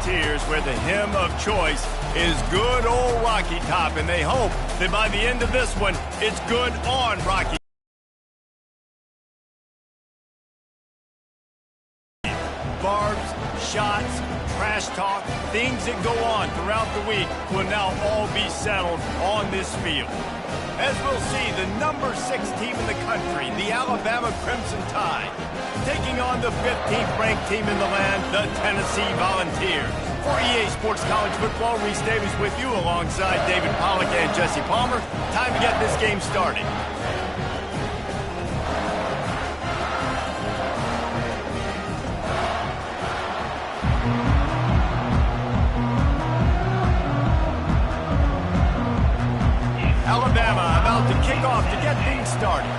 Volunteers, where the hymn of choice is good old Rocky Top, and they hope that by the end of this one, it's good on Rocky. Barbs, shots, trash talk, things that go on throughout the week will now all be settled on this field. As we'll see, the number 6 team in the country, the Alabama Crimson Tide, taking on the 15th ranked team in the land, the Tennessee Volunteers. For EA Sports College Football, Reese Davis with you alongside David Pollack and Jesse Palmer. Time to get this game started. Alabama about to kick off to get things started.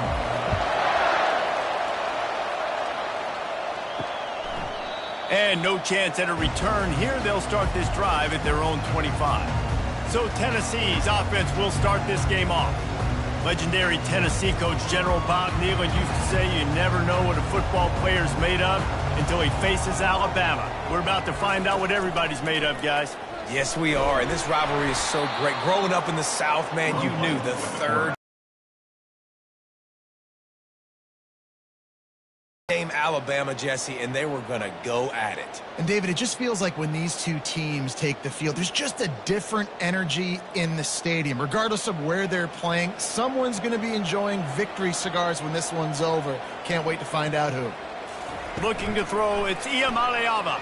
And no chance at a return here. They'll start this drive at their own 25. So Tennessee's offense will start this game off. Legendary Tennessee coach General Bob Neyland used to say you never know what a football player's made of until he faces Alabama. We're about to find out what everybody's made of, guys. Yes, we are, and this rivalry is so great. Growing up in the South, man, you knew the third game Alabama, Jesse, and they were going to go at it. And, David, it just feels like when these two teams take the field, there's just a different energy in the stadium. Regardless of where they're playing, someone's going to be enjoying victory cigars when this one's over. Can't wait to find out who. Looking to throw, it's Iamaleava.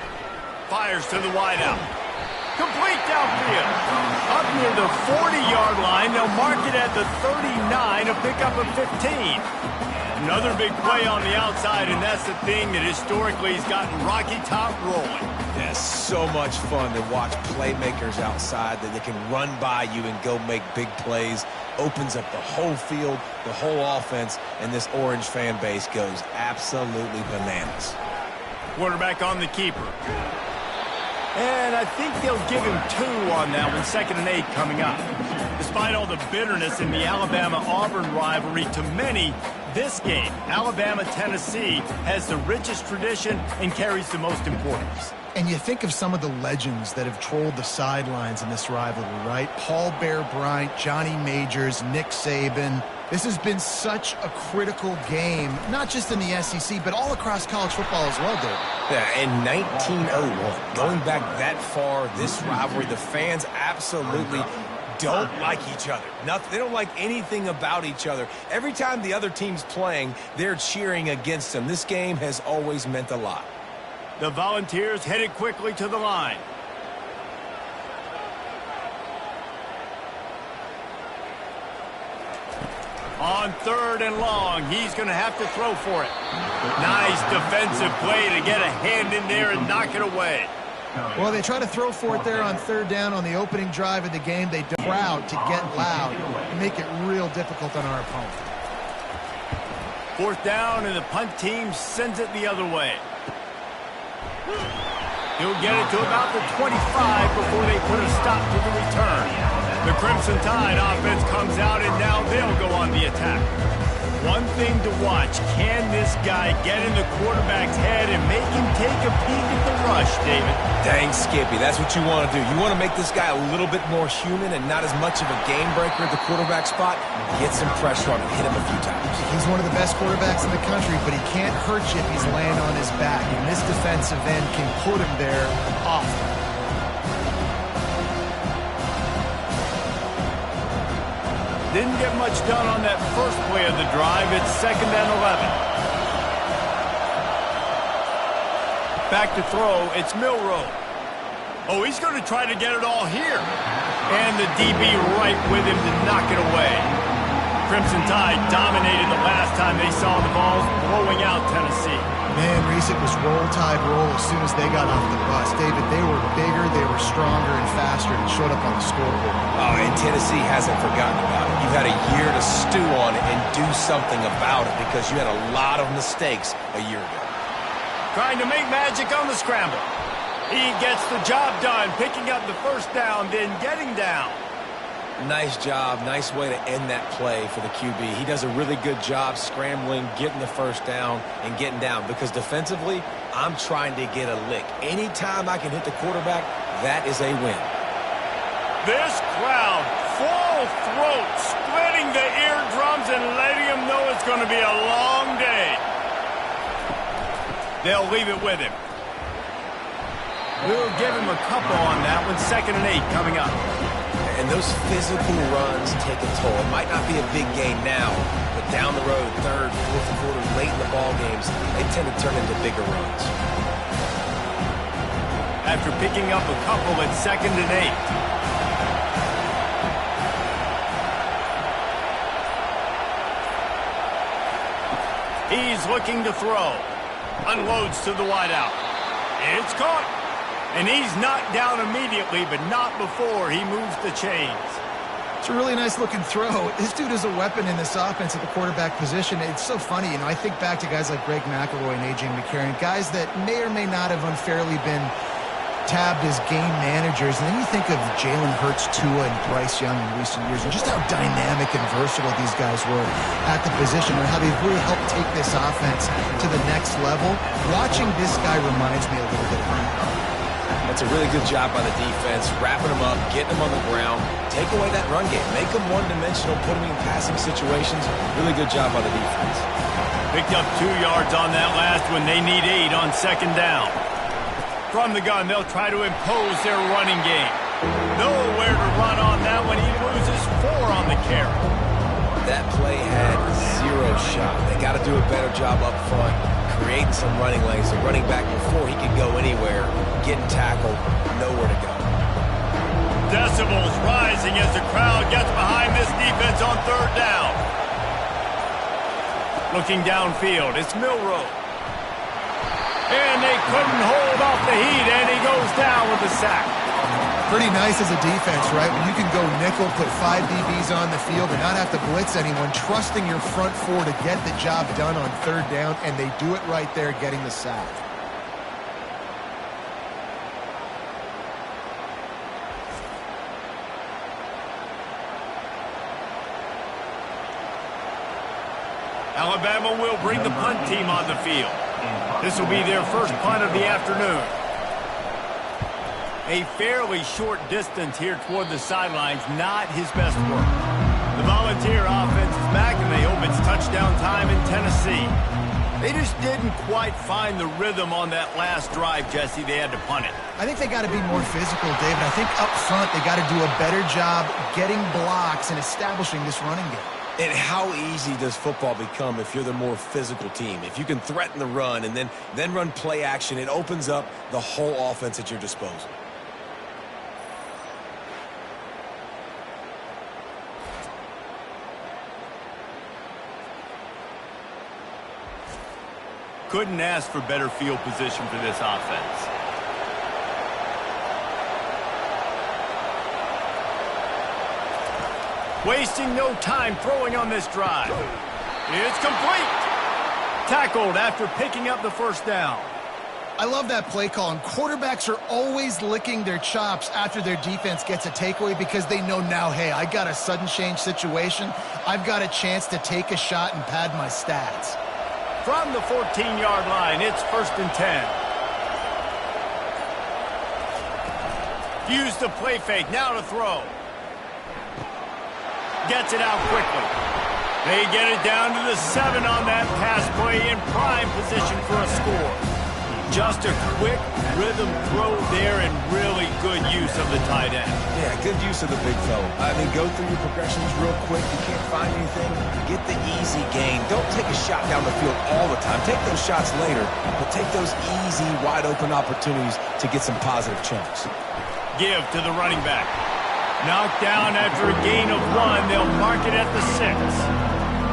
Fires to the wideout. Complete downfield. Up near the 40-yard line. They'll mark it at the 39, a pickup of 15. Another big play on the outside, and that's the thing that historically has gotten Rocky Top rolling. Yeah, so much fun to watch playmakers outside that they can run by you and go make big plays. Opens up the whole field, the whole offense, and this Orange fan base goes absolutely bananas. Quarterback on the keeper. And I think they'll give him 2 on that one, 2nd and 8 coming up. Despite all the bitterness in the Alabama-Auburn rivalry, to many, this game, Alabama-Tennessee, has the richest tradition and carries the most importance. And you think of some of the legends that have trolled the sidelines in this rivalry, right? Paul Bear Bryant, Johnny Majors, Nick Saban. This has been such a critical game, not just in the SEC, but all across college football as well, David. Yeah, in 1901, going back that far, this rivalry, the fans absolutely don't like each other. They don't like anything about each other. Every time the other team's playing, they're cheering against them. This game has always meant a lot. The Volunteers headed quickly to the line. On 3rd and long, he's going to have to throw for it. Nice defensive play to get a hand in there and knock it away. Well, they try to throw for it there on 3rd down on the opening drive of the game. They crowd to get loud and make it real difficult on our opponent. 4th down, and the punt team sends it the other way. He'll get it to about the 25 before they put a stop to the return. The Crimson Tide offense comes out, and now they'll go on the attack. One thing to watch, can this guy get in the quarterback's head and make him take a peek at the rush, David? Dang, Skippy, that's what you want to do. You want to make this guy a little bit more human and not as much of a game breaker at the quarterback spot. Get some pressure on him, hit him a few times. He's one of the best quarterbacks in the country, but he can't hurt you if he's laying on his back, and this defensive end can put him there often. Didn't get much done on that first play of the drive. It's 2nd and 11. Back to throw. It's Milroe. Oh, he's going to try to get it all here. And the DB right with him to knock it away. Crimson Tide dominated the last time they saw the balls blowing out Tennessee. Man, Reese, it was roll tide roll as soon as they got off the bus. David, they were bigger, they were stronger and faster, and showed up on the scoreboard. Oh, and Tennessee hasn't forgotten about it. You've had a year to stew on it and do something about it because you had a lot of mistakes a year ago. Trying to make magic on the scramble. He gets the job done, picking up the 1st down, then getting down. Nice job. Nice way to end that play for the QB. He does a really good job scrambling, getting the 1st down, and getting down because defensively, I'm trying to get a lick. Anytime I can hit the quarterback, that is a win. This crowd, full throat, splitting the eardrums and letting him know it's going to be a long day. They'll leave it with him. We'll give him a couple on that one. 2nd and 8 coming up. And those physical runs take a toll. It might not be a big gain now, but down the road, 3rd, 4th quarter, late in the ball games, they tend to turn into bigger runs. After picking up a couple at 2nd and 8. He's looking to throw. Unloads to the wideout. It's caught. And he's knocked down immediately, but not before he moves the chains. It's a really nice-looking throw. This dude is a weapon in this offense at the quarterback position. It's so funny. You know, I think back to guys like Greg McElroy and A.J. McCarron, guys that may or may not have unfairly been tabbed as game managers. And then you think of Jalen Hurts, Tua, and Bryce Young in recent years, and just how dynamic and versatile these guys were at the position and how they've really helped take this offense to the next level. Watching this guy reminds me a little bit of him. That's a really good job by the defense, wrapping them up, getting them on the ground, take away that run game, make them one-dimensional, put them in passing situations. Really good job by the defense. Picked up 2 yards on that last one. They need 8 on 2nd down. From the gun, they'll try to impose their running game. Nowhere to run on that one. He loses 4 on the carry. That play had 0 shot. They got to do a better job up front, creating some running lanes. The running back before he could go anywhere, getting tackled, nowhere to go. Decibels rising as the crowd gets behind this defense on 3rd down. Looking downfield, it's Milroe. And they couldn't hold off the heat, and he goes down with the sack. Pretty nice as a defense, right? When you can go nickel, put 5 DBs on the field and not have to blitz anyone, trusting your front 4 to get the job done on 3rd down, and they do it right there, getting the sack. Alabama will bring the punt team on the field. This will be their first punt of the afternoon. A fairly short distance here toward the sidelines, not his best work. The Volunteer offense is back, and they hope it's touchdown time in Tennessee. They just didn't quite find the rhythm on that last drive, Jesse. They had to punt it. I think they got to be more physical, David. I think up front they got to do a better job getting blocks and establishing this running game. And how easy does football become if you're the more physical team? If you can threaten the run and then run play action, it opens up the whole offense at your disposal. Couldn't ask for better field position for this offense. Wasting no time throwing on this drive. It's complete. Tackled after picking up the 1st down. I love that play call, and quarterbacks are always licking their chops after their defense gets a takeaway because they know now, hey, I got a sudden change situation. I've got a chance to take a shot and pad my stats. From the 14-yard line, it's 1st and 10. Use the play fake, now to throw. Gets it out quickly. They get it down to the 7 on that pass play in prime position for a score. Just a quick rhythm throw there and really good use of the tight end. Yeah, good use of the big fella. I mean, go through your progressions real quick. You can't find anything, get the easy gain. Don't take a shot down the field all the time. Take those shots later, but take those easy, wide-open opportunities to get some positive chunks. Give to the running back. Knocked down after a gain of 1. They'll mark it at the 6.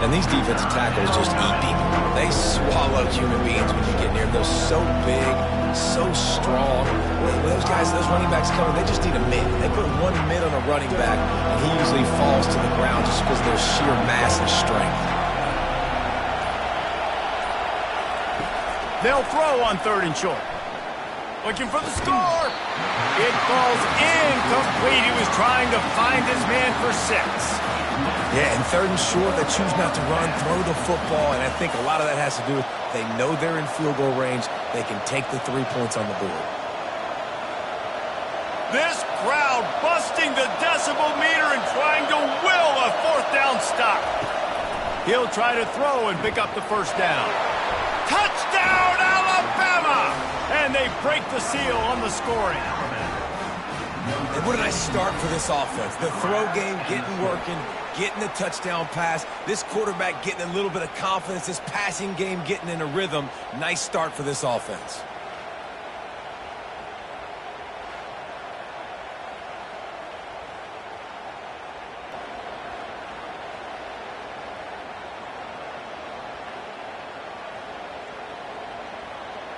And these defensive tackles just eat people. They swallow human beings when you get near them. They're so big, so strong. When those guys, those running backs come in, they just need a mid. They put 1 mid on a running back, and he usually falls to the ground just because of their sheer mass and strength. They'll throw on 3rd and short. Looking for the score. It falls incomplete. He was trying to find his man for 6. Yeah, and 3rd and short, they choose not to run, throw the football, and I think a lot of that has to do with they know they're in field goal range. They can take the 3 points on the board. This crowd busting the decibel meter and trying to will a 4th down stop. He'll try to throw and pick up the 1st down. Touchdown, Alabama! And they break the seal on the scoring. And what a nice start for this offense. The throw game getting working, getting the touchdown pass. This quarterback getting a little bit of confidence. This passing game getting in a rhythm. Nice start for this offense.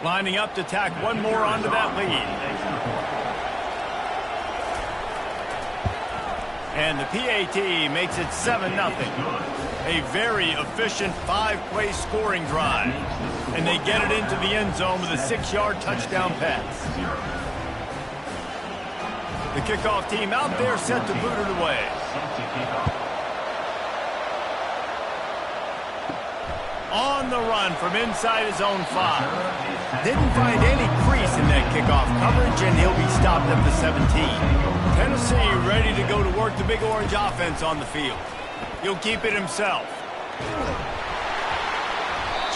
Lining up to tack one more onto that lead. And the PAT makes it 7-0. A very efficient 5-play scoring drive. And they get it into the end zone with a 6-yard touchdown pass. The kickoff team out there set to boot it away. On the run from inside his own 5. Didn't find any crease in that kickoff coverage, and he'll be stopped at the 17. Tennessee ready to go to work the Big Orange offense on the field. He'll keep it himself.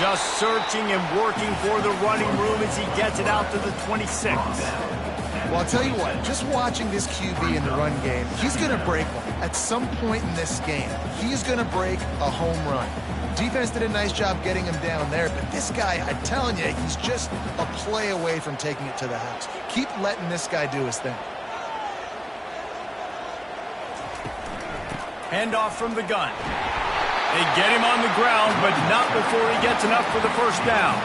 Just searching and working for the running room as he gets it out to the 26. Well, I'll tell you what, just watching this QB in the run game, he's going to break one. At some point in this game, he's going to break a home run. Defense did a nice job getting him down there, but this guy, I'm telling you, he's just a play away from taking it to the house. Keep letting this guy do his thing. Handoff from the gun. They get him on the ground, but not before he gets enough for the 1st down.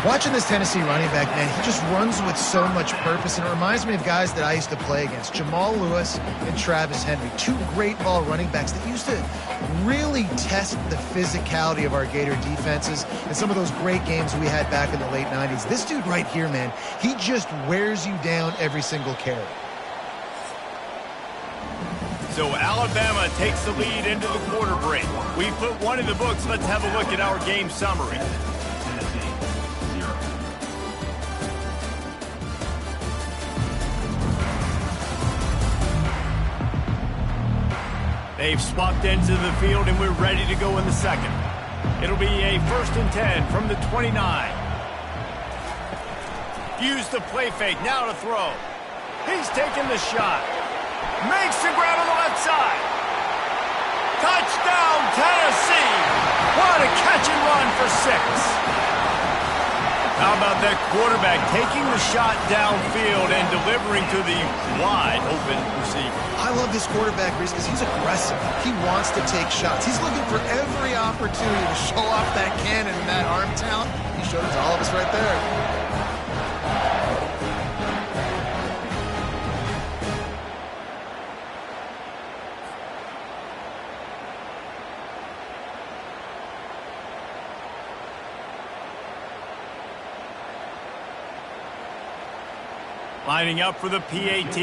Watching this Tennessee running back, man, he just runs with so much purpose, and it reminds me of guys that I used to play against. Jamal Lewis and Travis Henry, 2 great ball running backs that used to really test the physicality of our Gator defenses in some of those great games we had back in the late 90s. This dude right here, man, he just wears you down every single carry. So Alabama takes the lead into the quarter break. We put one in the books. Let's have a look at our game summary. They've swapped into the field, and we're ready to go in the second. It'll be a 1st and 10 from the 29. Use the play fake, now to throw. He's taking the shot. Makes the grab on the left side. Touchdown, Tennessee! What a catch and run for 6. How about that quarterback taking the shot downfield and delivering to the wide open receiver? I love this quarterback, Reese, because he's aggressive. He wants to take shots. He's looking for every opportunity to show off that cannon and that arm talent. He showed it to all of us right there. Lining up for the PAT.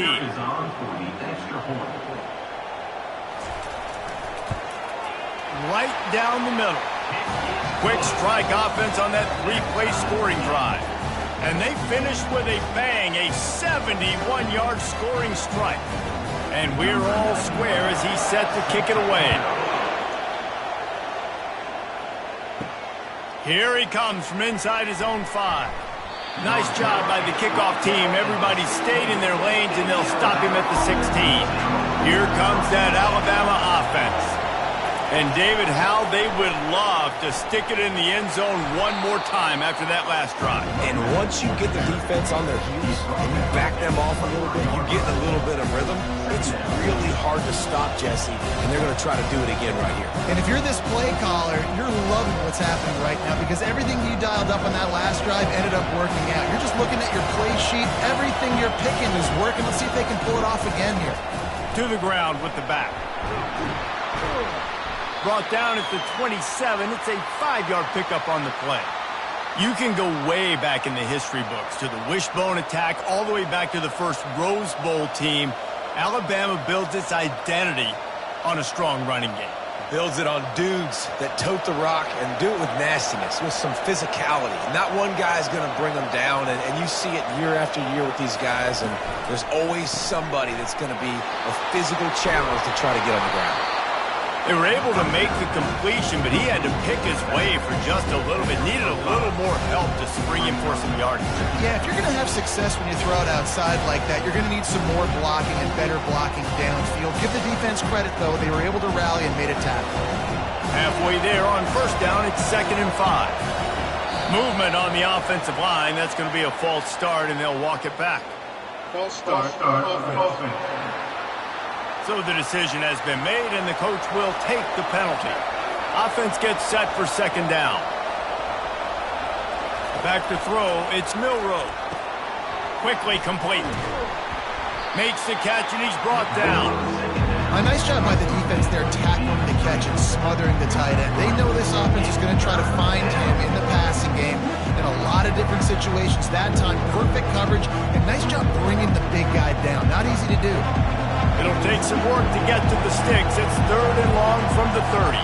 Right down the middle. Quick strike offense on that 3-play scoring drive. And they finished with a bang, a 71-yard scoring strike. And we're all square as he's set to kick it away. Here he comes from inside his own 5. Nice job by the kickoff team. Everybody stayed in their lanes, and they'll stop him at the 16. Here comes that Alabama offense. And, David, how they would love to stick it in the end zone one more time after that last drive. And once you get the defense on their heels and you back them off a little bit, you get a little bit of rhythm, it's really hard to stop, Jesse, and they're going to try to do it again right here. And if you're this play caller, you're loving what's happening right now because everything you dialed up on that last drive ended up working out. You're just looking at your play sheet. Everything you're picking is working. Let's see if they can pull it off again here. To the ground with the back. Brought down at the 27. It's a 5-yard pickup on the play. You can go way back in the history books to the wishbone attack, all the way back to the first Rose Bowl team. Alabama builds its identity on a strong running game. Builds it on dudes that tote the rock and do it with nastiness, with some physicality. Not one guy's going to bring them down, and you see it year after year with these guys, and there's always somebody that's going to be a physical challenge to try to get on the ground. They were able to make the completion, but he had to pick his way for just a little bit. Needed a little more help to spring him for some yardage. Yeah, if you're going to have success when you throw it outside like that, you're going to need some more blocking and better blocking downfield. Give the defense credit, though. They were able to rally and made a tackle. Halfway there on first down, it's 2nd and 5. Movement on the offensive line. That's going to be a false start, and they'll walk it back. False start, offense. So the decision has been made, and the coach will take the penalty. Offense gets set for 2nd down. Back to throw, it's Milroe. Quickly complete. Makes the catch, and he's brought down. A nice job by the defense there, tackling the catch and smothering the tight end. They know this offense is going to try to find him in the passing game in a lot of different situations. That time, perfect coverage, and nice job bringing the big guy down. Not easy to do. It'll take some work to get to the sticks. It's 3rd and long from the 30.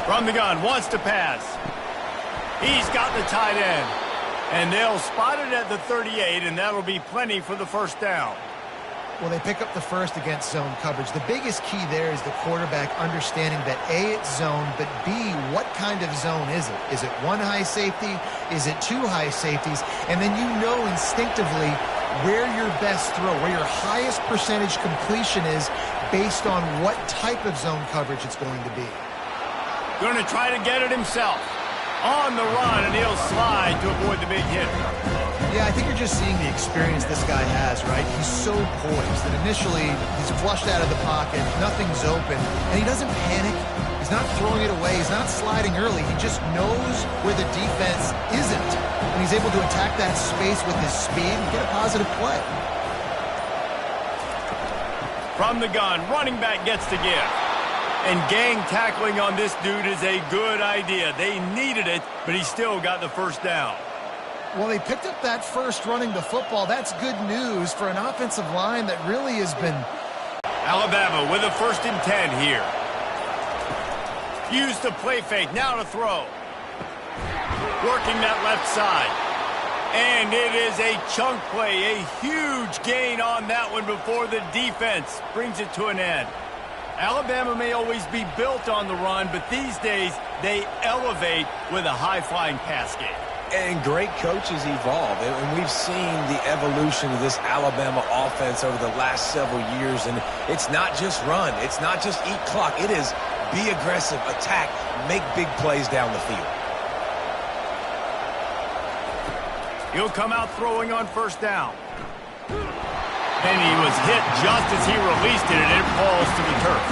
From the gun, wants to pass. He's got the tight end. And they'll spot it at the 38, and that'll be plenty for the first down. Well, they pick up the first against zone coverage. The biggest key there is the quarterback understanding that A, it's zone, but B, what kind of zone is it? Is it one high safety? Is it two high safeties? And then you know instinctively where your best throw, where your highest percentage completion is based on what type of zone coverage it's going to be. Going to try to get it himself. On the run, and he'll slide to avoid the big hit. Yeah, I think you're just seeing the experience this guy has, right? He's so poised that initially he's flushed out of the pocket, nothing's open, and he doesn't panic. He's not throwing it away. He's not sliding early. He just knows where the defense isn't, and he's able to attack that space with his speed and get a positive play. From the gun, running back gets the give. And gang tackling on this dude is a good idea. They needed it, but he still got the first down. Well, they picked up that first running the football. That's good news for an offensive line that really has been... Alabama with a 1st and 10 here. Used the play fake, now to throw. Working that left side. And it is a chunk play, a huge gain on that one before the defense brings it to an end. Alabama may always be built on the run, but these days they elevate with a high-flying pass game. And great coaches evolve, and we've seen the evolution of this Alabama offense over the last several years, and it's not just run, it's not just eat clock, it is be aggressive, attack, make big plays down the field. He'll come out throwing on first down. And he was hit just as he released it, and it falls to the turf.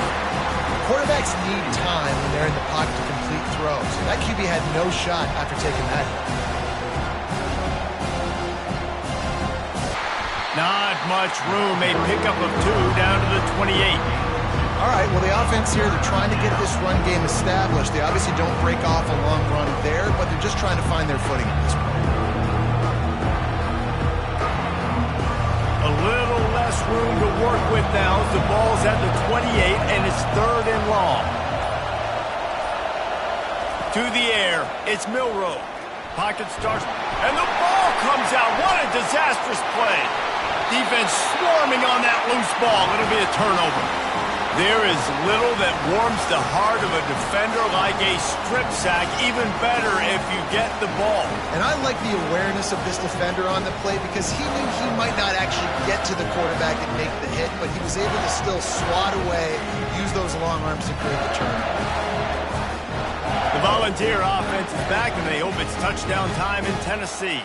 Quarterbacks need time when they're in the pocket to complete throws. That QB had no shot after taking that hit. Not much room. A pickup of 2 down to the 28. All right, well, the offense here, they're trying to get this run game established. They obviously don't break off a long run there, but they're just trying to find their footing at this point. A little less room to work with now as the ball's at the 28, and it's 3rd and long. To the air, it's Milroe. Pocket starts, and the ball comes out. What a disastrous play. Defense swarming on that loose ball. It'll be a turnover. There is little that warms the heart of a defender like a strip sack. Even better if you get the ball. And I like the awareness of this defender on the play because he knew he might not actually get to the quarterback and make the hit, but he was able to still swat away, use those long arms to create the turnover. The Volunteer offense is back, and they hope it's touchdown time in Tennessee.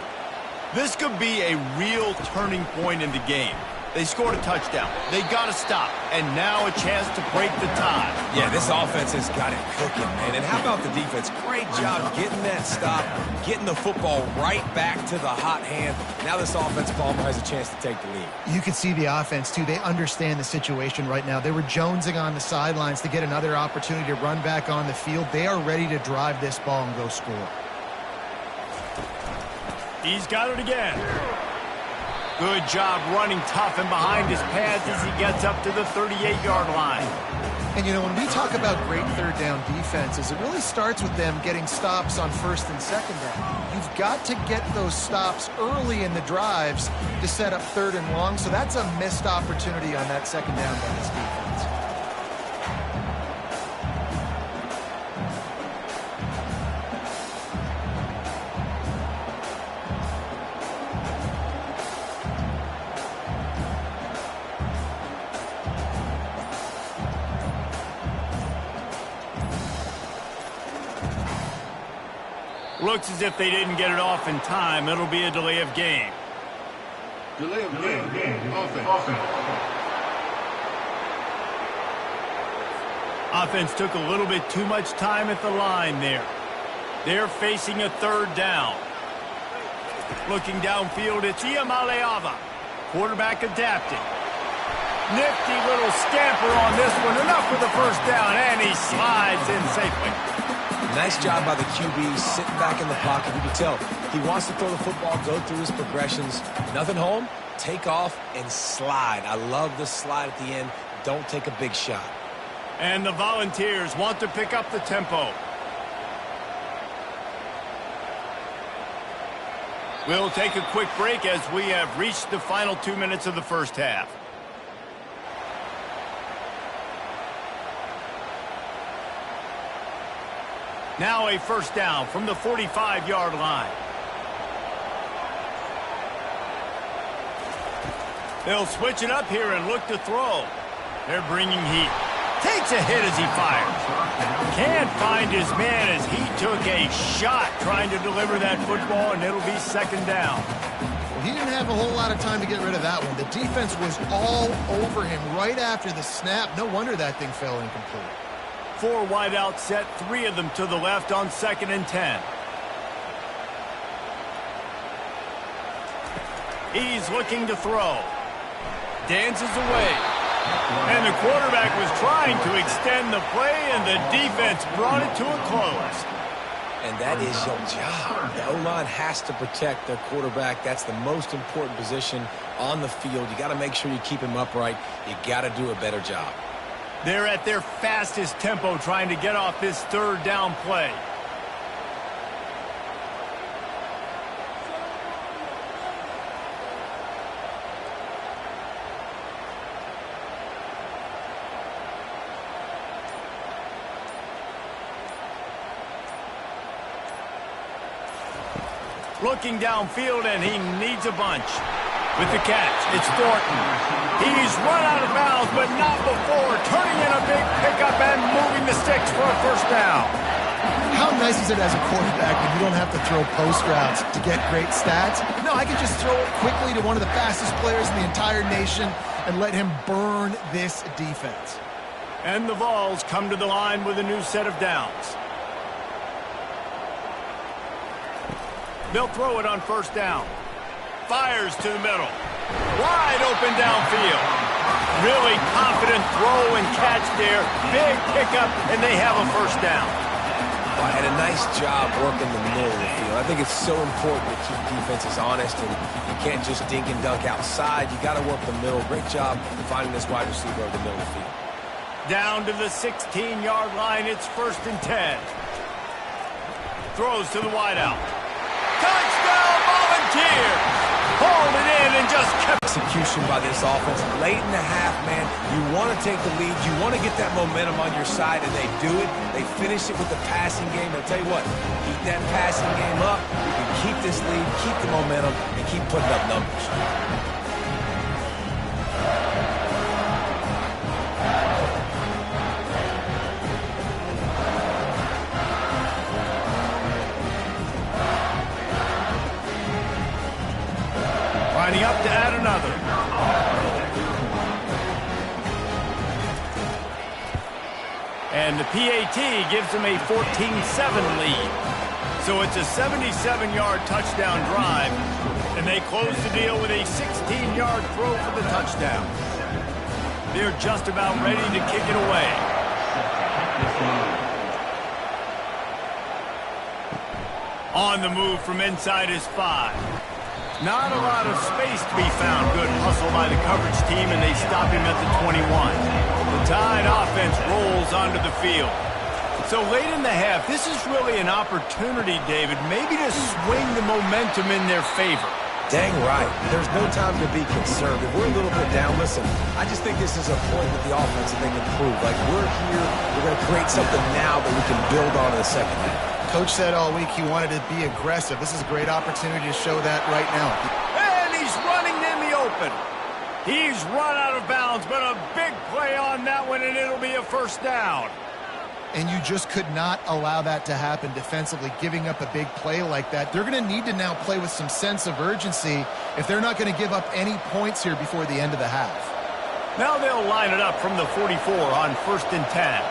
This could be a real turning point in the game. They scored a touchdown. They got to stop. And now a chance to break the tie. Yeah, this offense has got it cooking, man. And how about the defense? Great job getting that stop, getting the football right back to the hot hand. Now this offense, Palmer, has a chance to take the lead. You can see the offense, too. They understand the situation right now. They were jonesing on the sidelines to get another opportunity to run back on the field. They are ready to drive this ball and go score. He's got it again. Good job running tough and behind his pads as he gets up to the 38-yard line. And, you know, when we talk about great third down defenses, it really starts with them getting stops on first and second down. You've got to get those stops early in the drives to set up third and long, so that's a missed opportunity on that second down by this defense. Looks as if they didn't get it off in time. It'll be a delay of game. Delay of game. Offense. Offense took a little bit too much time at the line there. They're facing a third down. Looking downfield, it's Iamaleava. Quarterback adapting. Nifty little scamper on this one. Enough for the first down, and he slides in safely. Nice job by the QB, sitting back in the pocket. You can tell he wants to throw the football, go through his progressions. Nothing home, take off, and slide. I love the slide at the end. Don't take a big shot. And the Volunteers want to pick up the tempo. We'll take a quick break as we have reached the final 2 minutes of the first half. Now a first down from the 45-yard line. They'll switch it up here and look to throw. They're bringing heat. Takes a hit as he fires. Can't find his man as he took a shot trying to deliver that football, and it'll be second down. Well, he didn't have a whole lot of time to get rid of that one. The defense was all over him right after the snap. No wonder that thing fell incomplete. 4 wideouts set, 3 of them to the left on 2nd and 10. He's looking to throw. Dances away. And the quarterback was trying to extend the play, and the defense brought it to a close. And that is your job. The O-line has to protect their quarterback. That's the most important position on the field. You got to make sure you keep him upright. You got to do a better job. They're at their fastest tempo trying to get off this third down play. Looking downfield, and he needs a bunch. With the catch, it's Thornton. He's run out of bounds, but not before turning in a big pickup and moving the sticks for a first down. How nice is it as a quarterback when you don't have to throw post routes to get great stats? No, I can just throw it quickly to one of the fastest players in the entire nation and let him burn this defense. And the Vols come to the line with a new set of downs. They'll throw it on first down. Fires to the middle. Wide open downfield. Really confident throw and catch there. Big pickup, and they have a first down. Well, and a nice job working the middle of the field. I think it's so important to keep defenses honest, and you can't just dink and dunk outside. You got to work the middle. Great job finding this wide receiver over the middle of the field. Down to the 16-yard line. It's 1st and 10. Throws to the wideout. Touchdown, Volunteers! Hauled it in and just kept... Execution by this offense. Late in the half, man, you want to take the lead. You want to get that momentum on your side, and they do it. They finish it with the passing game. I'll tell you what, keep that passing game up. You can keep this lead, keep the momentum, and keep putting up numbers. Lining up to add another. And the PAT gives them a 14-7 lead. So it's a 77-yard touchdown drive, and they close the deal with a 16-yard throw for the touchdown. They're just about ready to kick it away. On the move from inside his 5. Not a lot of space to be found. Good hustle by the coverage team, and they stop him at the 21. The Tide offense rolls onto the field. So late in the half, this is really an opportunity, David, maybe to swing the momentum in their favor. Dang right. There's no time to be concerned. If we're a little bit down, listen, I just think this is a point with the offense that they can prove. Like, we're here, we're going to create something now that we can build on in the second half. Coach said all week he wanted to be aggressive. This is a great opportunity to show that right now. And he's running in the open. He's run out of bounds, but a big play on that one, and it'll be a first down. And you just could not allow that to happen defensively, giving up a big play like that. They're going to need to now play with some sense of urgency if they're not going to give up any points here before the end of the half. Now they'll line it up from the 44 on 1st and 10.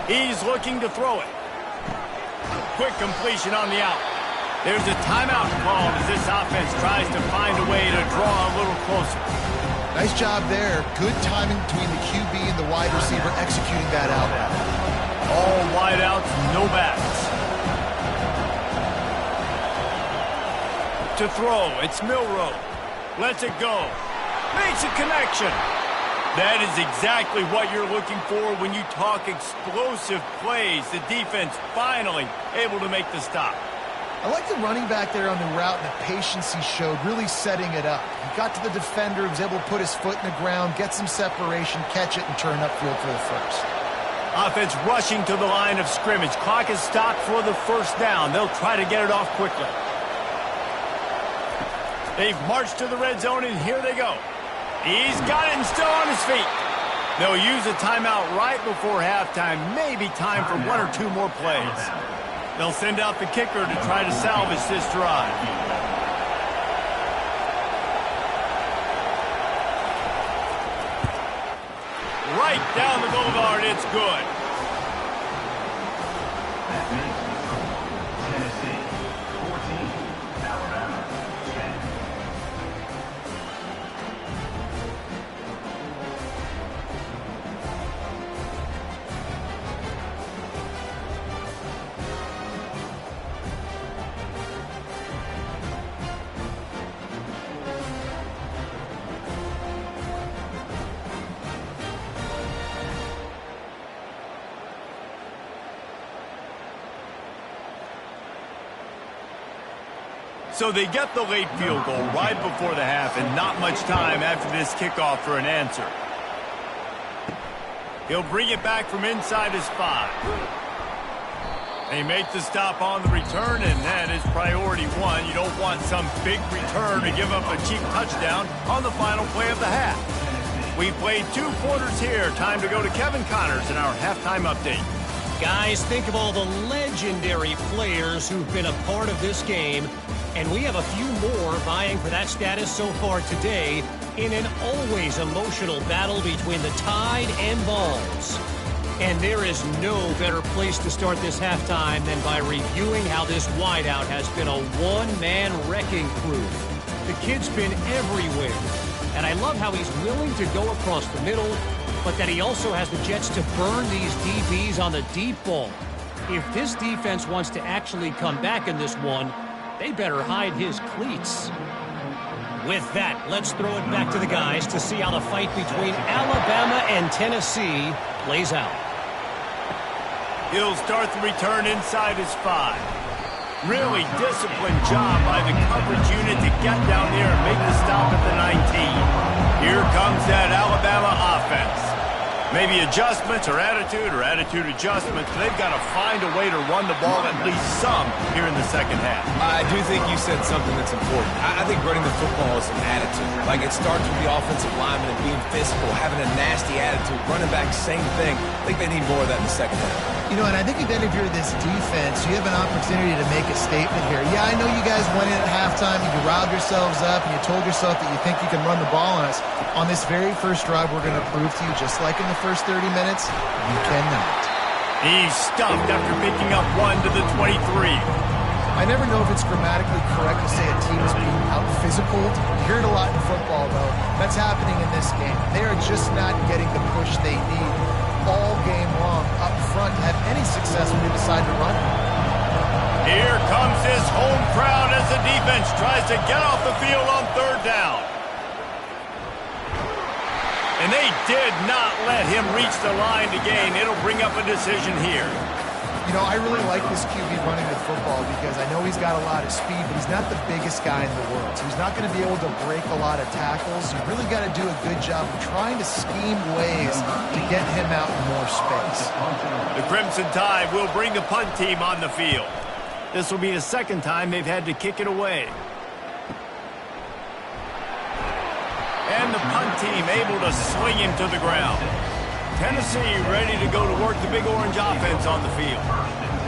He's looking to throw it. Quick completion on the out. There's a timeout called as this offense tries to find a way to draw a little closer. Nice job there. Good timing between the QB and the wide receiver executing that out. All wide outs, no backs. To throw, it's Milroe. Lets it go. Makes a connection. That is exactly what you're looking for when you talk explosive plays. The defense finally able to make the stop. I like the running back there on the route and the patience he showed, really setting it up. He got to the defender, was able to put his foot in the ground, get some separation, catch it, and turn upfield for the first. Offense rushing to the line of scrimmage. Clock is stopped for the first down. They'll try to get it off quickly. They've marched to the red zone, and here they go. He's got it and still on his feet. They'll use a timeout right before halftime. Maybe time for one or two more plays. They'll send out the kicker to try to salvage this drive. Right down the boulevard, it's good. Tennessee, 14, Alabama, 10. So they get the late field goal right before the half and not much time after this kickoff for an answer. He'll bring it back from inside his 5. They make the stop on the return, and that is priority one. You don't want some big return to give up a cheap touchdown on the final play of the half. We played 2 quarters here. Time to go to Kevin Connors in our halftime update. Guys, think of all the legendary players who've been a part of this game, and we have a few more vying for that status so far today in an always emotional battle between the Tide and Vols. And there is no better place to start this halftime than by reviewing how this wideout has been a one-man wrecking crew. The kid's been everywhere, and I love how he's willing to go across the middle, but that he also has the jets to burn these DBs on the deep ball. If this defense wants to actually come back in this one, they better hide his cleats. With that, let's throw it back to the guys to see how the fight between Alabama and Tennessee plays out. He'll start the return inside his 5. Really disciplined job by the coverage unit to get down there and make the stop at the 19. Here comes that Alabama offense. Maybe adjustments or attitude adjustments. They've got to find a way to run the ball at least some here in the second half. I do think you said something that's important. I think running the football is an attitude. Like, it starts with the offensive lineman and being physical, having a nasty attitude. Running back, same thing. I think they need more of that in the second half. You know, and I think even if you're this defense, you have an opportunity to make a statement here. Yeah, I know you guys went in at halftime and you riled yourselves up and you told yourself that you think you can run the ball on us. On this very first drive, we're going to prove to you, just like in the the first 30 minutes? You cannot. He's stuffed after picking up 1 to the 23. I never know if it's grammatically correct to say a team is being out-physicaled. You hear it a lot in football, though. That's happening in this game. They are just not getting the push they need all game long up front to have any success when they decide to run. Here comes his home crowd as the defense tries to get off the field on third down. And they did not let him reach the line to gain. It'll bring up a decision here. You know, I really like this QB running the football because I know he's got a lot of speed, but he's not the biggest guy in the world. So he's not going to be able to break a lot of tackles. You really got to do a good job of trying to scheme ways to get him out in more space. The Crimson Tide will bring the punt team on the field. This will be the second time they've had to kick it away. And the punt team able to swing him to the ground. Tennessee ready to go to work the Big Orange offense on the field.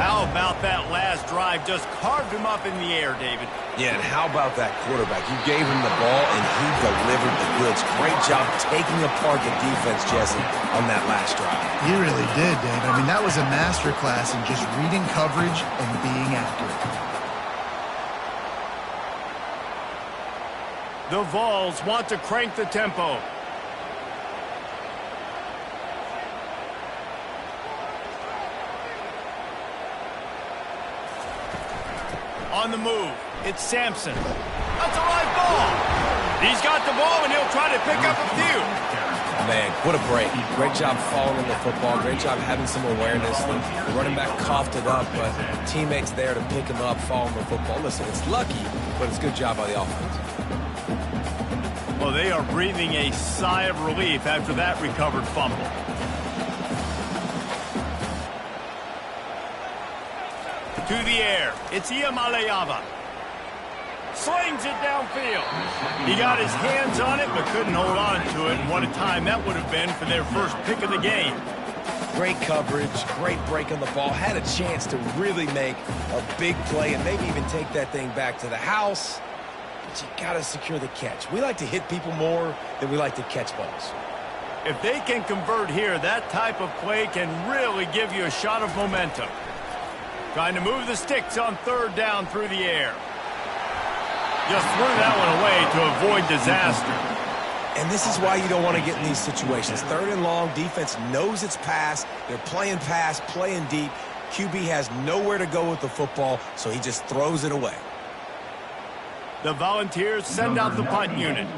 How about that last drive? Just carved him up in the air, David. Yeah, and how about that quarterback? You gave him the ball, and he delivered the goods. Great job taking apart the defense, Jesse, on that last drive. He really did, David. I mean, that was a masterclass in just reading coverage and being accurate. The Vols want to crank the tempo. On the move, it's Sampson. That's a live ball. He's got the ball, and he'll try to pick up a few. Man, what a break. Great job following the football. Great job having some awareness. The running back coughed it up, but teammates there to pick him up, following the football. Listen, it's lucky, but it's a good job by the offense. Well, they are breathing a sigh of relief after that recovered fumble. To the air, it's Iamaleava. Slings it downfield. He got his hands on it, but couldn't hold on to it. And what a time that would have been for their first pick of the game. Great coverage, great break on the ball. Had a chance to really make a big play and maybe even take that thing back to the house. But you got to secure the catch. We like to hit people more than we like to catch balls. If they can convert here, that type of play can really give you a shot of momentum. Trying to move the sticks on third down through the air. Just threw that one away to avoid disaster. And this is why you don't want to get in these situations. Third and long, defense knows it's pass. They're playing pass, playing deep. QB has nowhere to go with the football, so he just throws it away. The Volunteers send out the punt unit.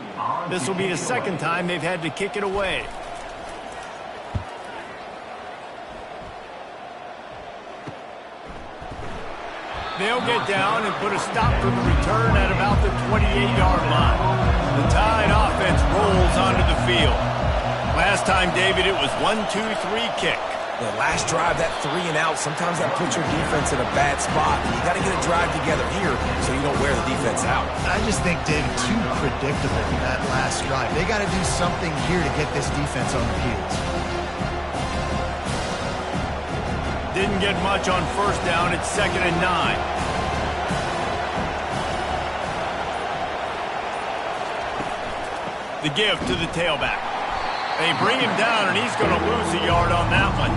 This will be the second time they've had to kick it away. They'll get down and put a stop to the return at about the 28-yard line. The Tide offense rolls onto the field. Last time, David, it was 1-2-3 kick. The last drive, that 3 and out, sometimes that puts your defense in a bad spot. You got to get a drive together here so you don't wear the defense out. I just think, David, too predictable that last drive. They got to do something here to get this defense on their heels. Didn't get much on first down. It's 2nd and 9. The give to the tailback. They bring him down, and he's going to lose a yard on that one.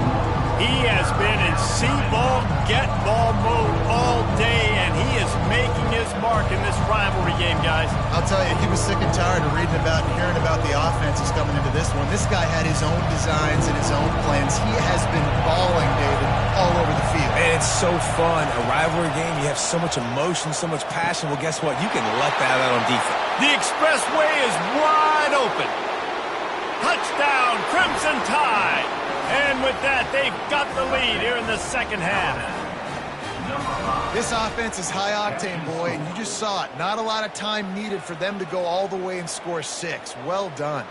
He has been in see-ball, get-ball mode all day, and he is making his mark in this rivalry game, guys. I'll tell you, he was sick and tired of reading about and hearing about the offenses coming into this one. This guy had his own designs and his own plans. He has been balling, David, all over the field. And it's so fun. A rivalry game, you have so much emotion, so much passion. Well, guess what? You can let that out on defense. The expressway is wide open. Touchdown, Crimson Tide. And with that, they've got the lead here in the second half. This offense is high octane, boy, and you just saw it. Not a lot of time needed for them to go all the way and score 6. Well done.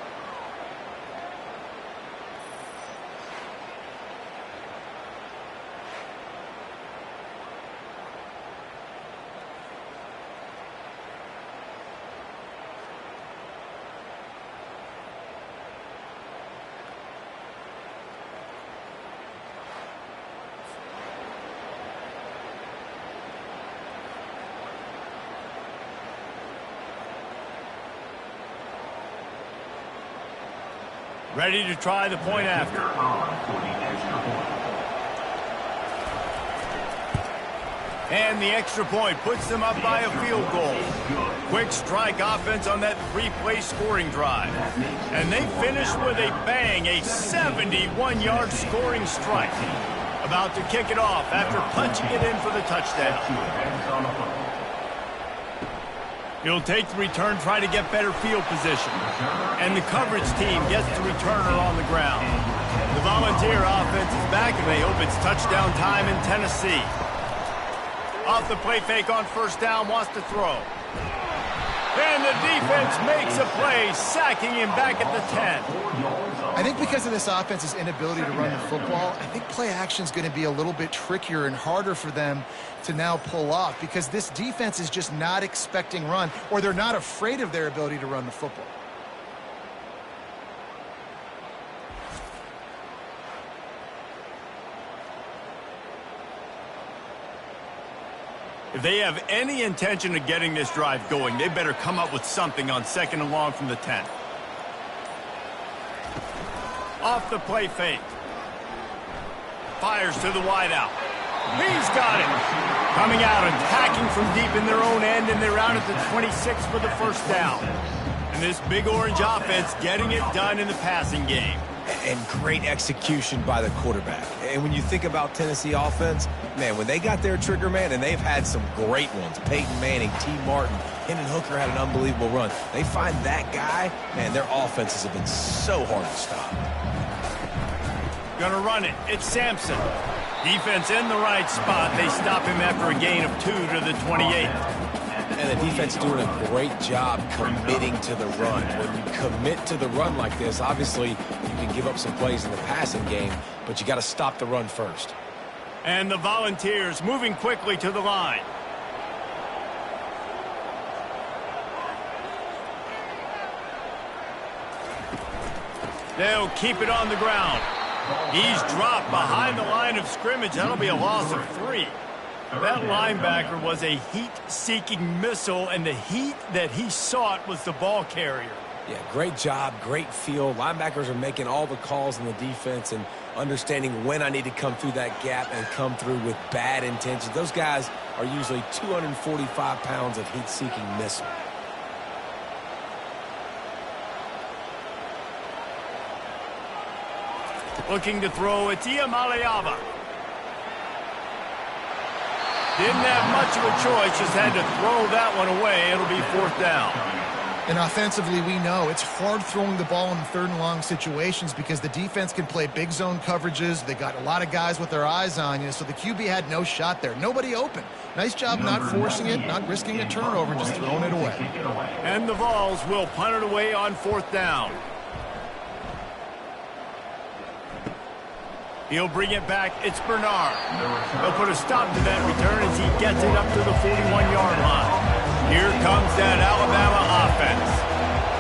Ready to try the point after. And the extra point puts them up by a field goal. Quick strike offense on that three-play scoring drive. And they finish with a bang, a 71-yard scoring strike. About to kick it off after punching it in for the touchdown. He'll take the return, try to get better field position. And the coverage team gets the returner on the ground. The Volunteer offense is back, and they hope it's touchdown time in Tennessee. Off the play fake on first down, wants to throw. And the defense makes a play, sacking him back at the 10. I think because of this offense's inability to run the football, I think play action is going to be a little bit trickier and harder for them to now pull off because this defense is just not expecting run, or they're not afraid of their ability to run the football. If they have any intention of getting this drive going, they better come up with something on second and long from the 10. Off the play fake. Fires to the wideout. He's got it. Coming out and attacking from deep in their own end, and they're out at the 26 for the first down. And this Big Orange offense getting it done in the passing game. And great execution by the quarterback. And when you think about Tennessee offense, man, when they got their trigger man, and they've had some great ones, Peyton Manning, T. Martin, Hendon Hooker had an unbelievable run. They find that guy, man, their offenses have been so hard to stop. Gonna run it. It's Sampson. Defense in the right spot. They stop him after a gain of 2 to the 28. And the defense doing a great job committing to the run. When you commit to the run like this, obviously you can give up some plays in the passing game, but you got to stop the run first. And the Volunteers moving quickly to the line. They'll keep it on the ground. He's dropped behind the line of scrimmage. That'll be a loss of 3. That linebacker was a heat-seeking missile, and the heat that he sought was the ball carrier. Yeah, great job, great feel. Linebackers are making all the calls in the defense and understanding when I need to come through that gap and come through with bad intentions. Those guys are usually 245 pounds of heat-seeking missile. Looking to throw, it's Iamaleava. Didn't have much of a choice, just had to throw that one away. It'll be 4th down. And offensively, we know it's hard throwing the ball in 3rd and long situations because the defense can play big zone coverages. They got a lot of guys with their eyes on you, so the QB had no shot there. Nobody open. Nice job not forcing it, not risking a turnover, just throwing it away. And the Vols will punt it away on 4th down. He'll bring it back. It's Bernard. They'll put a stop to that return as he gets it up to the 41-yard line. Here comes that Alabama offense.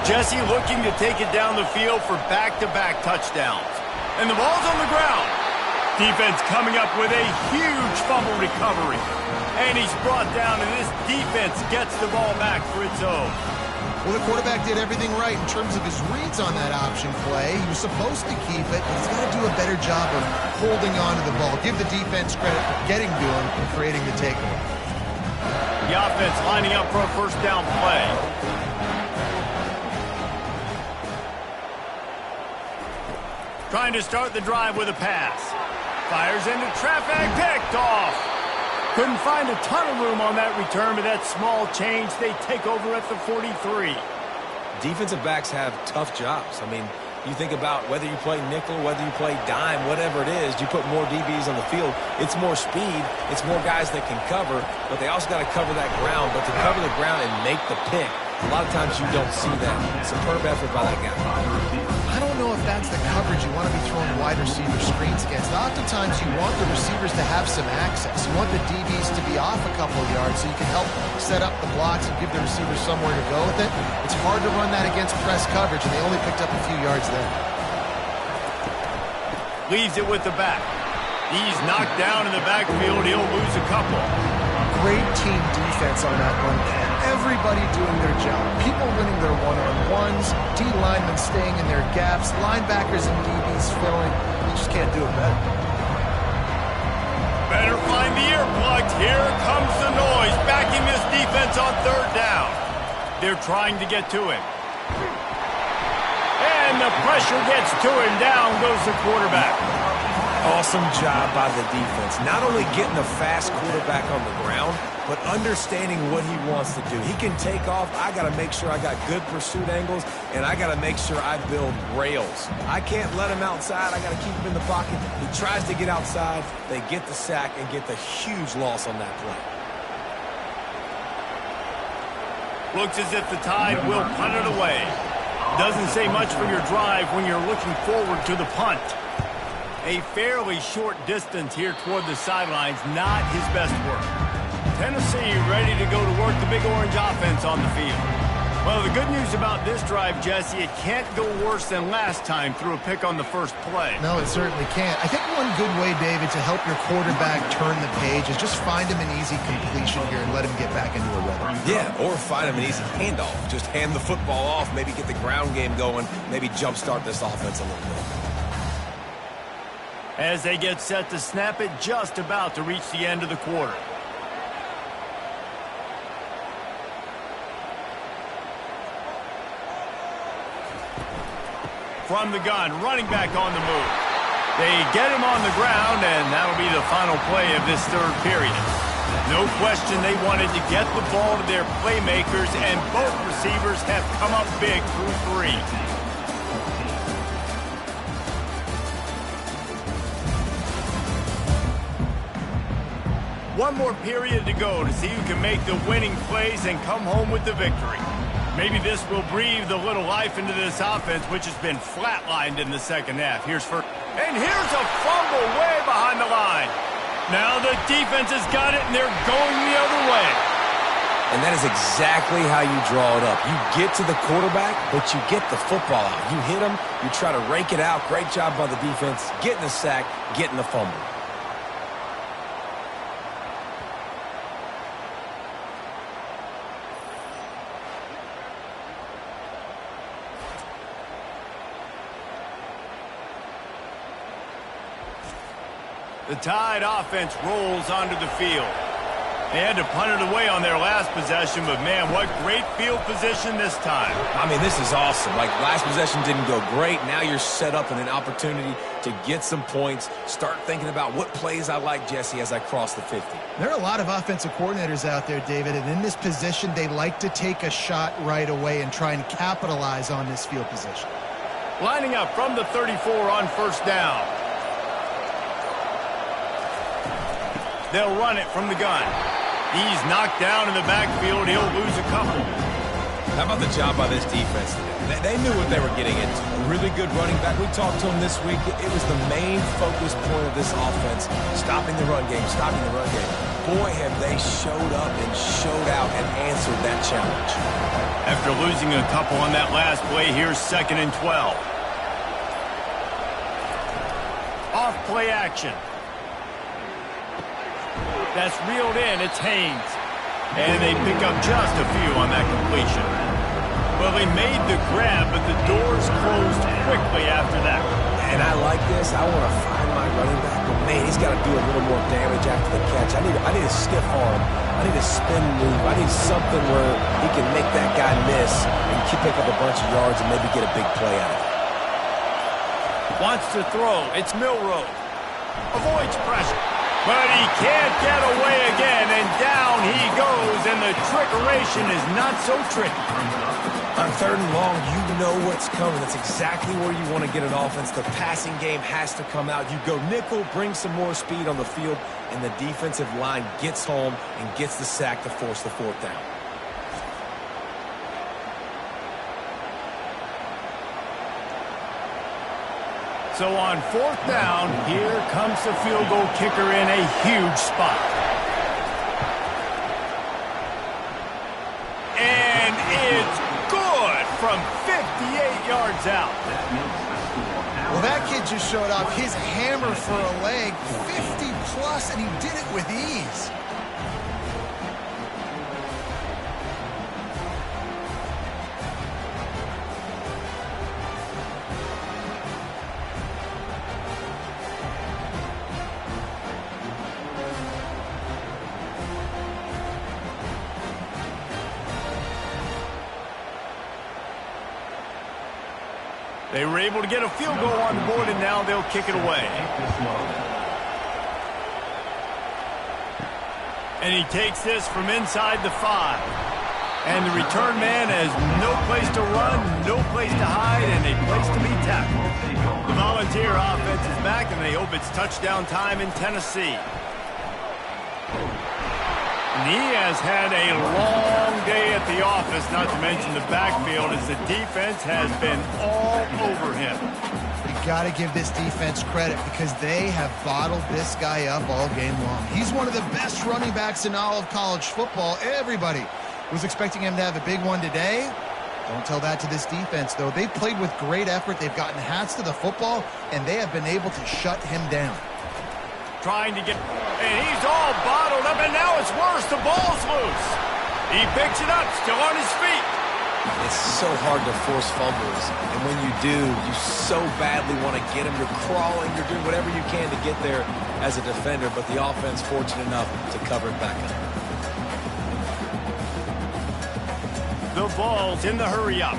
Jesse looking to take it down the field for back-to-back touchdowns. And the ball's on the ground. Defense coming up with a huge fumble recovery. And he's brought down, and this defense gets the ball back for its own. Well, the quarterback did everything right in terms of his reads on that option play. He was supposed to keep it, but he's got to do a better job of holding on to the ball. Give the defense credit for getting to him and creating the takeaway. The offense lining up for a 1st down play. Trying to start the drive with a pass. Fires into traffic, picked off. Couldn't find a ton of room on that return, but that small change, they take over at the 43. Defensive backs have tough jobs. I mean, you think about whether you play nickel, whether you play dime, whatever it is, you put more DBs on the field. It's more speed. It's more guys that can cover, but they also got to cover that ground. But to cover the ground and make the pick, a lot of times you don't see that. Superb effort by that guy. I don't know if that's the coverage you want to be throwing wide receiver screens against. Oftentimes you want the receivers to have some access. You want the DBs to be off a couple of yards so you can help set up the blocks and give the receivers somewhere to go with it. It's hard to run that against press coverage, and they only picked up a few yards there. Leaves it with the back. He's knocked down in the backfield. He'll lose a couple. Great team defense on that run. Everybody doing their job. People winning their one-on-ones, D linemen staying in their gaps, linebackers and DBs filling. You just can't do it better. Better find the earplugs. Here comes the noise, backing this defense on third down. They're trying to get to him. And the pressure gets to him. Down goes the quarterback. Awesome job by the defense. Not only getting a fast quarterback on the ground, but understanding what he wants to do. He can take off. I got to make sure I got good pursuit angles, and I got to make sure I build rails. I can't let him outside. I got to keep him in the pocket. He tries to get outside. They get the sack and get the huge loss on that play. Looks as if the Tide will punt it away. Doesn't say much for your drive when you're looking forward to the punt. A fairly short distance here toward the sidelines, not his best work. Tennessee ready to go to work the Big Orange offense on the field. Well, the good news about this drive, Jesse, it can't go worse than last time through a pick on the first play. No, it certainly can't. I think one good way, David, to help your quarterback turn the page is just find him an easy completion here and let him get back into a rhythm. Yeah, or find him an easy handoff. Just hand the football off, maybe get the ground game going, maybe jumpstart this offense a little bit. As they get set to snap it, just about to reach the end of the quarter. From the gun, running back on the move. They get him on the ground, and that'll be the final play of this third period. No question they wanted to get the ball to their playmakers, and both receivers have come up big through three. One more period to go to see who can make the winning plays and come home with the victory. Maybe this will breathe a little life into this offense, which has been flatlined in the second half. Here's a fumble way behind the line. Now the defense has got it, and they're going the other way. And that is exactly how you draw it up. You get to the quarterback, but you get the football out. You hit him, you try to rake it out. Great job by the defense, getting the sack, getting the fumble. The Tide offense rolls onto the field. They had to punt it away on their last possession, but man, what great field position this time. I mean, this is awesome. Like, last possession didn't go great. Now you're set up in an opportunity to get some points. Start thinking about what plays I like, Jesse, as I cross the 50. There are a lot of offensive coordinators out there, David, and in this position, they like to take a shot right away and try and capitalize on this field position. Lining up from the 34 on first down. They'll run it from the gun. He's knocked down in the backfield. He'll lose a couple. How about the job by this defense today? They knew what they were getting into. A really good running back. We talked to him this week. It was the main focus point of this offense. Stopping the run game, stopping the run game. Boy, have they showed up and showed out and answered that challenge. After losing a couple on that last play, here's 2nd and 12. Off play action. That's reeled in. It's Haynes. And they pick up just a few on that completion. Well, they made the grab, but the doors closed quickly after that. And I like this. I want to find my running back, but man, he's got to do a little more damage after the catch. I need a stiff arm. I need a spin move. I need something where he can make that guy miss and pick up a bunch of yards and maybe get a big play out of it. Wants to throw. It's Milroe. Avoids pressure. But he can't get away again, and down he goes, and the trickeration is not so tricky. On 3rd and long, you know what's coming. That's exactly where you want to get an offense. The passing game has to come out. You go nickel, bring some more speed on the field, and the defensive line gets home and gets the sack to force the 4th down. So on 4th down, here comes the field goal kicker in a huge spot. And it's good from 58 yards out. Well, that kid just showed off his hammer for a leg, 50-plus, and he did it with ease. They were able to get a field goal on the board, and now they'll kick it away. And he takes this from inside the 5. And the return man has no place to run, no place to hide, and a place to be tackled. The Volunteer offense is back, and they hope it's touchdown time in Tennessee. And he has had a long day at the office, not to mention the backfield, as the defense has been all over him. You got to give this defense credit because they have bottled this guy up all game long. He's one of the best running backs in all of college football. Everybody was expecting him to have a big one today. Don't tell that to this defense, though. They've played with great effort. They've gotten hats to the football, and they have been able to shut him down. Trying to get, and he's all bottled up, and now it's worse. The ball's loose. He picks it up, still on his feet. It's so hard to force fumbles, and when you do, you so badly want to get them. You're crawling, you're doing whatever you can to get there as a defender, but the offense fortunate enough to cover it back up. The ball's in the hurry-up.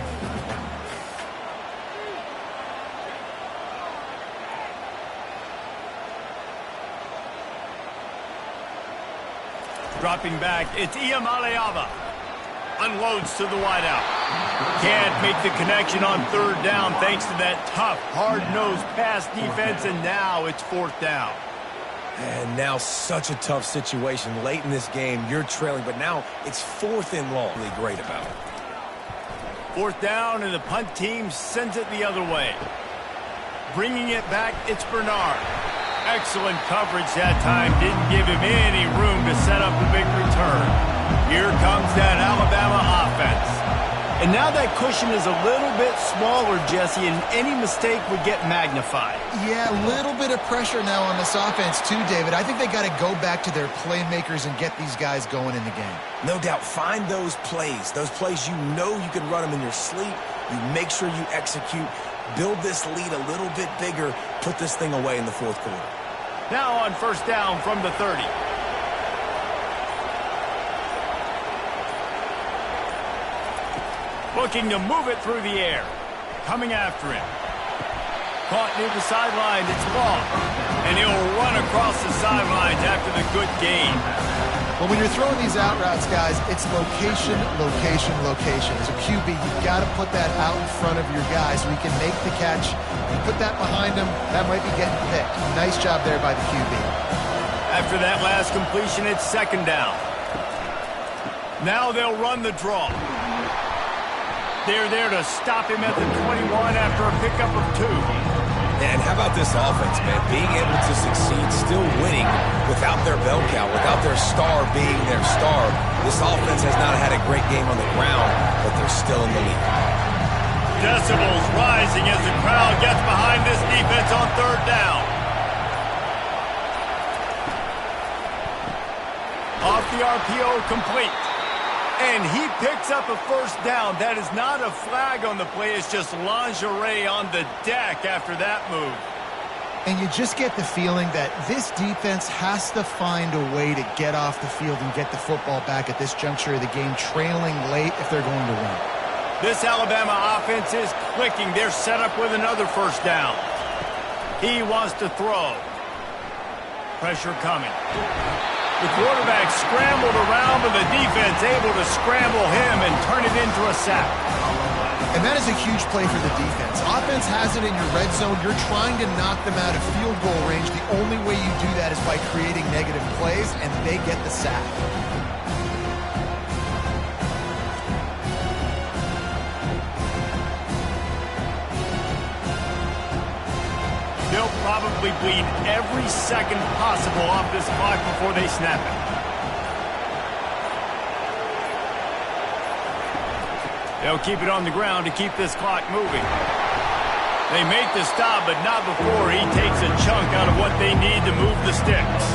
Dropping back, it's Iamaleava. Unloads to the wideout. Can't make the connection on third down thanks to that tough, hard-nosed pass defense, and now it's fourth down. And now such a tough situation. Late in this game, you're trailing, but now it's fourth and long. Really great about it. Fourth down, and the punt team sends it the other way. Bringing it back, it's Bernard. Excellent coverage that time. Didn't give him any room to set up a big return. Here comes that Alabama offense. And now that cushion is a little bit smaller, Jesse, and any mistake would get magnified. Yeah, a little bit of pressure now on this offense too, David. I think they got to go back to their playmakers and get these guys going in the game. No doubt, find those plays you know you can run them in your sleep. You make sure you execute, build this lead a little bit bigger, put this thing away in the fourth quarter. Now on first down from the 30. Looking to move it through the air. Coming after him. Caught near the sideline. It's Ball. And he'll run across the sidelines after the good gain. Well, when you're throwing these out routes, guys, it's location, location, location. As a QB, you've got to put that out in front of your guy so he can make the catch. You put that behind him, that might be getting picked. Nice job there by the QB. After that last completion, it's second down. Now they'll run the draw. They're there to stop him at the 21 after a pickup of 2. And how about this offense, man? Being able to succeed, still winning without their bell cow, without their star being their star. This offense has not had a great game on the ground, but they're still in the lead. Decibels rising as the crowd gets behind this defense on third down. Off the RPO, complete. And he picks up a first down. That is not a flag on the play. It's just lingerie on the deck after that move. And you just get the feeling that this defense has to find a way to get off the field and get the football back at this juncture of the game, trailing late if they're going to win. This Alabama offense is clicking. They're set up with another first down. He wants to throw. Pressure coming. The quarterback scrambled around, but the defense able to scramble him and turn it into a sack. And that is a huge play for the defense. Offense has it in your red zone. You're trying to knock them out of field goal range. The only way you do that is by creating negative plays, and they get the sack. They'll probably bleed every second possible off this clock before they snap it. They'll keep it on the ground to keep this clock moving. They make the stop, but not before he takes a chunk out of what they need to move the sticks.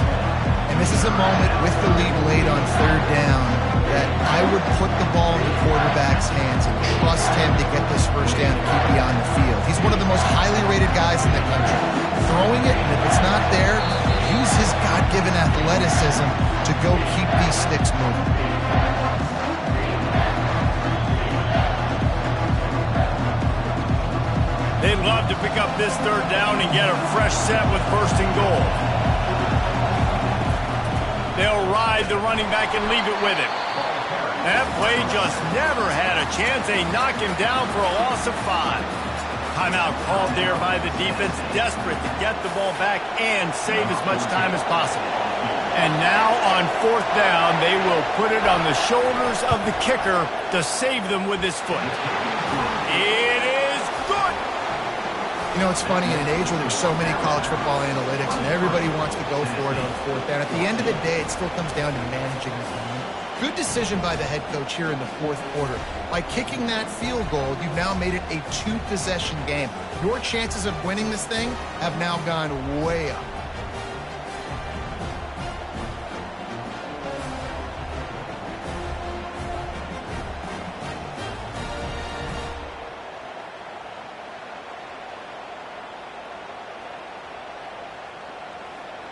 And this is a moment with the lead late on third down that I would put the ball in the quarterback's hands and trust him to get this first down and keep you on the field. He's one of the most highly rated guys in the country. Throwing it, and if it's not there, use his God-given athleticism to go keep these sticks moving. They would love to pick up this third down and get a fresh set with first and goal. They'll ride the running back and leave it with him. That play just never had a chance. They knock him down for a loss of 5. Timeout called there by the defense, desperate to get the ball back and save as much time as possible. And now on fourth down, they will put it on the shoulders of the kicker to save them with his foot. It is good. You know, it's funny, in an age where there's so many college football analytics and everybody wants to go for it on fourth down, at the end of the day, it still comes down to managing the game. Good decision by the head coach here in the fourth quarter. By kicking that field goal, you've now made it a 2-possession game. Your chances of winning this thing have now gone way up.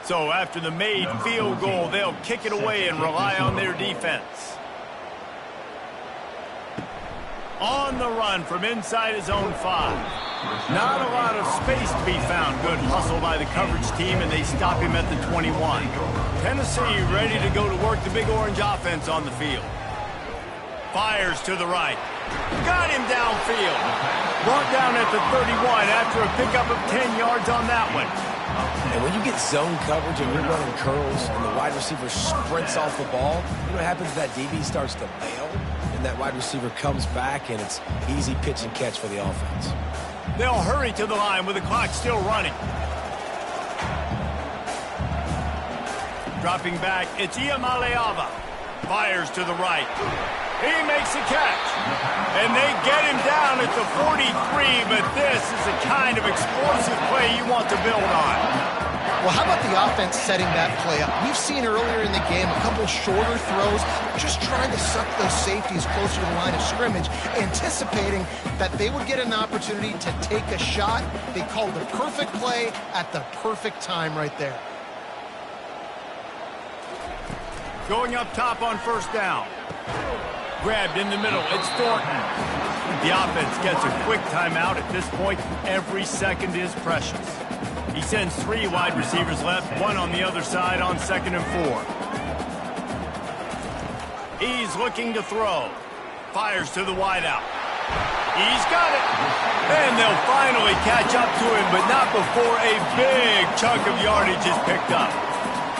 So after the made field goal, they'll kick it away and rely on their defense. On the run from inside his own 5. Not a lot of space to be found. Good hustle by the coverage team, and they stop him at the 21. Tennessee ready to go to work the Big Orange offense on the field. Fires to the right. Got him downfield. Brought down at the 31 after a pickup of 10 yards on that one. And when you get zone coverage and you're running curls and the wide receiver sprints off the ball, you know what happens? That DB starts to bail, and that wide receiver comes back, and it's easy pitch and catch for the offense. They'll hurry to the line with the clock still running. Dropping back, it's Iamaleava. Fires to the right. He makes a catch. And they get him down at the 43, but this is the kind of explosive play you want to build on. Well, how about the offense setting that play up? We've seen earlier in the game a couple shorter throws, just trying to suck those safeties closer to the line of scrimmage, anticipating that they would get an opportunity to take a shot. They called the perfect play at the perfect time right there. Going up top on first down. Grabbed in the middle, it's Thornton. The offense gets a quick timeout. At this point, every second is precious. He sends 3 wide receivers left, 1 on the other side on 2nd and 4. He's looking to throw. Fires to the wideout. He's got it. And they'll finally catch up to him, but not before a big chunk of yardage is picked up.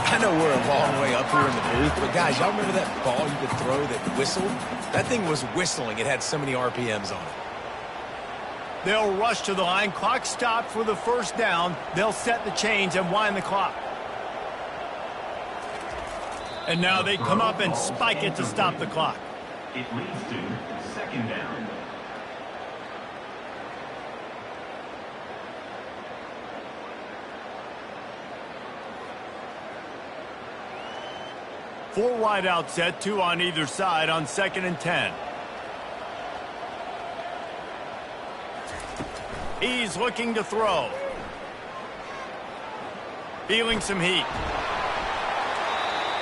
I know we're a long way up here in the booth, but guys, y'all remember that ball you could throw that whistled? That thing was whistling. It had so many RPMs on it. They'll rush to the line. Clock stopped for the first down. They'll set the chains and wind the clock. And now they come up and spike it to stop the clock. It leads to 2nd down. Four wide out set, 2 on either side on 2nd and 10. He's looking to throw. Feeling some heat.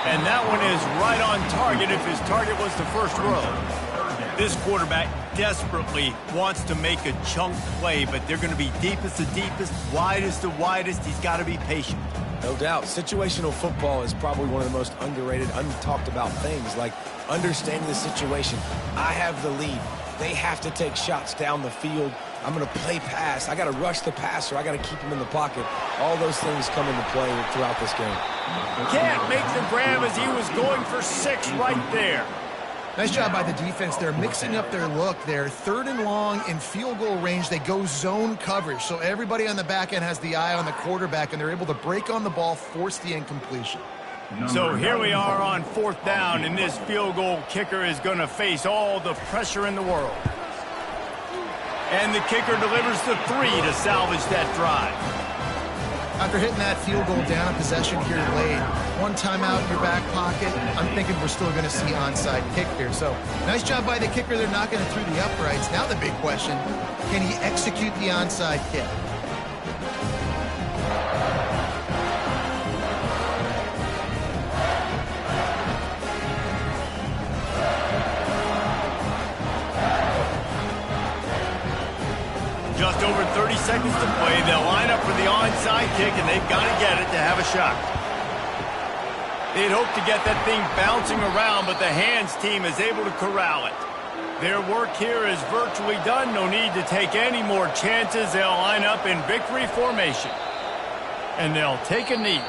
And that one is right on target if his target was the first row. This quarterback desperately wants to make a chunk play, but they're going to be deepest to deepest, widest to widest. He's got to be patient. No doubt. Situational football is probably one of the most underrated, untalked about things, like understanding the situation. I have the lead. They have to take shots down the field. I'm going to play pass. I got to rush the passer. I got to keep him in the pocket. All those things come into play throughout this game. Can't make the grab as he was going for 6 right there. Nice job by the defense. They're mixing up their look there. 3rd and long in field goal range. They go zone coverage. So everybody on the back end has the eye on the quarterback, and they're able to break on the ball, force the incompletion. So here we are on 4th down, and this field goal kicker is going to face all the pressure in the world. And the kicker delivers the 3 to salvage that drive. After hitting that field goal down a possession here late, 1 timeout in your back pocket, I'm thinking we're still going to see onside kick here. So nice job by the kicker. They're knocking it through the uprights. Now the big question, can he execute the onside kick? just over 30 seconds to play. They'll line up for the onside kick, and they've got to get it to have a shot. They'd hoped to get that thing bouncing around, but the hands team is able to corral it. Their work here is virtually done. No need to take any more chances. They'll line up in victory formation. And they'll take a knee.